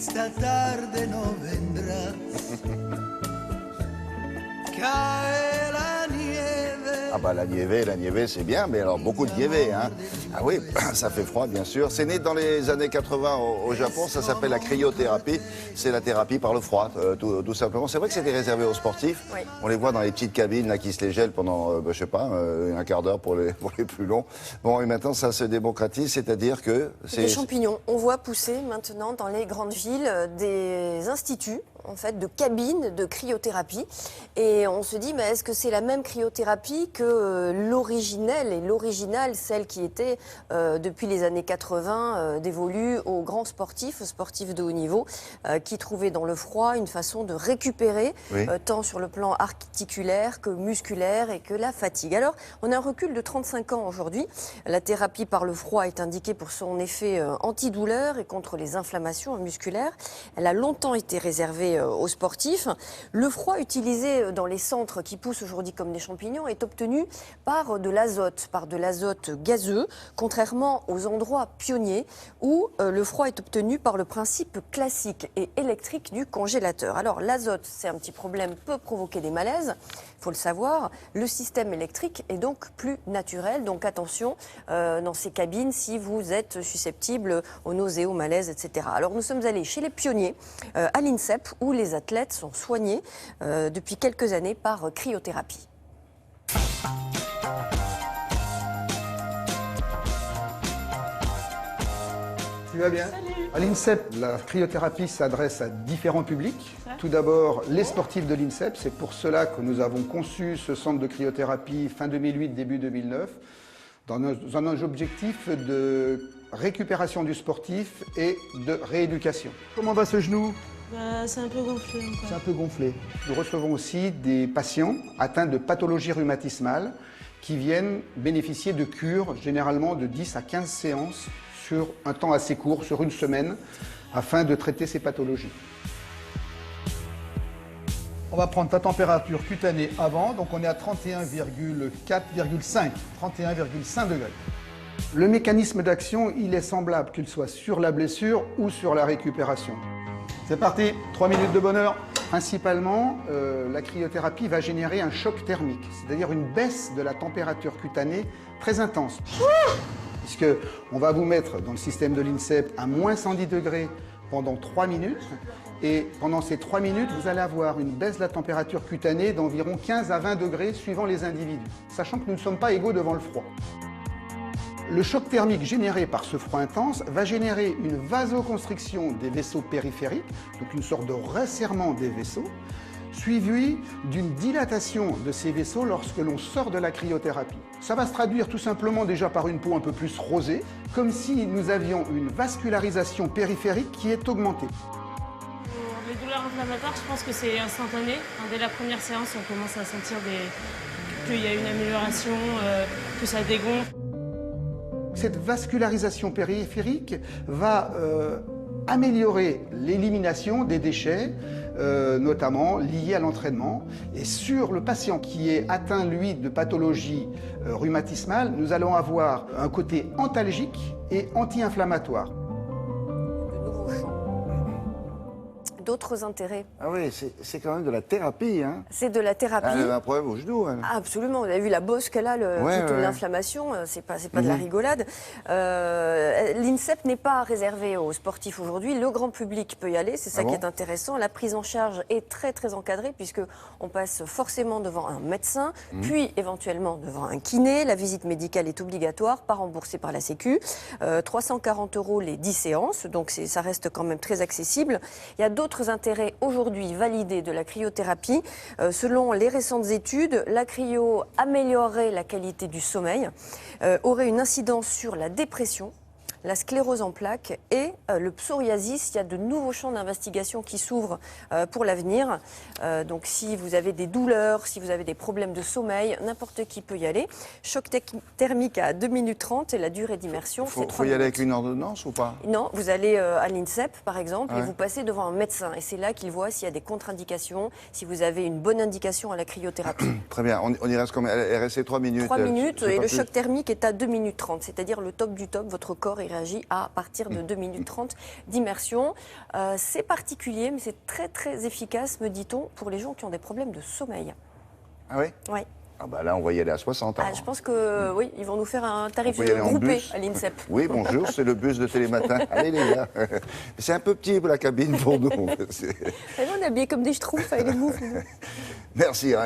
esta tarde no vendrás. Cae la nieve. Ah bah la nieve c'est bien, mais alors beaucoup de nieve, hein. Ah oui, ça fait froid bien sûr. C'est né dans les années 80 au Japon, ça s'appelle la cryothérapie. C'est la thérapie par le froid, tout simplement. C'est vrai que c'était réservé aux sportifs. Oui. On les voit dans les petites cabines là, qui se les gèlent pendant, je sais pas, un quart d'heure pour les plus longs. Bon, et maintenant ça se démocratise, c'est-à-dire que... Des champignons. On voit pousser maintenant dans les grandes villes des instituts en fait, de cabines de cryothérapie. Et on se dit, mais est-ce que c'est la même cryothérapie que l'originelle et l'originale, celle qui était depuis les années 80 dévolue aux grands sportifs, aux sportifs de haut niveau, qui trouvaient dans le froid une façon de récupérer, oui. Tant sur le plan articulaire que musculaire et que la fatigue. Alors, on a un recul de 35 ans aujourd'hui. La thérapie par le froid est indiquée pour son effet antidouleur et contre les inflammations musculaires. Elle a longtemps été réservée aux sportifs. Le froid utilisé dans les centres qui poussent aujourd'hui comme des champignons est obtenu par de l'azote gazeux, contrairement aux endroits pionniers où le froid est obtenu par le principe classique et électrique du congélateur. Alors l'azote, c'est un petit problème, peut provoquer des malaises, il faut le savoir. Le système électrique est donc plus naturel, donc attention dans ces cabines si vous êtes susceptible aux nausées, aux malaises, etc. Alors nous sommes allés chez les pionniers à l'INSEP où les athlètes sont soignés depuis quelques années par cryothérapie. Tu vas bien? Salut. À l'INSEP, la cryothérapie s'adresse à différents publics. Tout d'abord, les sportifs de l'INSEP. C'est pour cela que nous avons conçu ce centre de cryothérapie fin 2008, début 2009, dans un objectif de récupération du sportif et de rééducation. Comment va ce genou? Bah, c'est un peu gonflé encore. C'est un peu gonflé. Nous recevons aussi des patients atteints de pathologies rhumatismales qui viennent bénéficier de cures, généralement de 10 à 15 séances sur un temps assez court, sur une semaine, afin de traiter ces pathologies. On va prendre ta température cutanée avant, donc on est à 31,4,5, 31,5 degrés. Le mécanisme d'action, il est semblable qu'il soit sur la blessure ou sur la récupération. C'est parti, 3 minutes de bonheur. Principalement, la cryothérapie va générer un choc thermique, c'est-à-dire une baisse de la température cutanée très intense. Puisqu'on va vous mettre dans le système de l'INSEP à moins 110 degrés pendant 3 minutes. Et pendant ces 3 minutes, vous allez avoir une baisse de la température cutanée d'environ 15 à 20 degrés suivant les individus, sachant que nous ne sommes pas égaux devant le froid. Le choc thermique généré par ce froid intense va générer une vasoconstriction des vaisseaux périphériques, donc une sorte de resserrement des vaisseaux, suivi d'une dilatation de ces vaisseaux lorsque l'on sort de la cryothérapie. Ça va se traduire tout simplement déjà par une peau un peu plus rosée, comme si nous avions une vascularisation périphérique qui est augmentée. Pour les douleurs inflammatoires, je pense que c'est instantané. Dès la première séance, on commence à sentir qu'il y a une amélioration, que ça dégonfle. Cette vascularisation périphérique va améliorer l'élimination des déchets, notamment liés à l'entraînement. Et sur le patient qui est atteint, lui, de pathologie rhumatismale, nous allons avoir un côté antalgique et anti-inflammatoire. De nouveaux champs. D'autres intérêts. Ah oui, c'est quand même de la thérapie, hein. C'est de la thérapie. Elle a un problème au genou, elle. Ah, absolument, vous avez vu la bosse qu'elle a, toute l'inflammation, c'est pas de la rigolade. L'INSEP n'est pas réservé aux sportifs aujourd'hui, le grand public peut y aller, c'est ça qui est intéressant. La prise en charge est très très encadrée puisque on passe forcément devant un médecin, puis éventuellement devant un kiné. La visite médicale est obligatoire, pas remboursée par la Sécu. 340 € les 10 séances, donc ça reste quand même très accessible. Il y a d'autres intérêts aujourd'hui validés de la cryothérapie. Selon les récentes études, la cryo améliorerait la qualité du sommeil, aurait une incidence sur la dépression, la sclérose en plaques et le psoriasis. Il y a de nouveaux champs d'investigation qui s'ouvrent pour l'avenir. Donc si vous avez des douleurs, si vous avez des problèmes de sommeil, n'importe qui peut y aller. Choc thermique à 2 minutes 30 et la durée d'immersion, c'est 3 minutes. Faut y aller avec une ordonnance ou pas? Non, vous allez à l'INSEP par exemple et vous passez devant un médecin. Et c'est là qu'il voit s'il y a des contre-indications, si vous avez une bonne indication à la cryothérapie. Très bien, on y reste combien? Elle est restée 3 minutes. 3 minutes et le choc thermique est à 2 minutes 30, c'est-à-dire le top du top, votre corps est il réagit à partir de 2 minutes 30 d'immersion. C'est particulier, mais c'est très très efficace, me dit-on, pour les gens qui ont des problèmes de sommeil. Ah oui? Oui. Ah bah là, on va y aller à 60. Je pense que oui, ils vont nous faire un tarif On peut y aller en groupé bus. à l'INSEP. Oui, bonjour, c'est le bus de Télématin. Allez les gars. C'est un peu petit pour la cabine pour nous. On est habillés comme des schtroumpfs avec les moufles. Merci. Hein.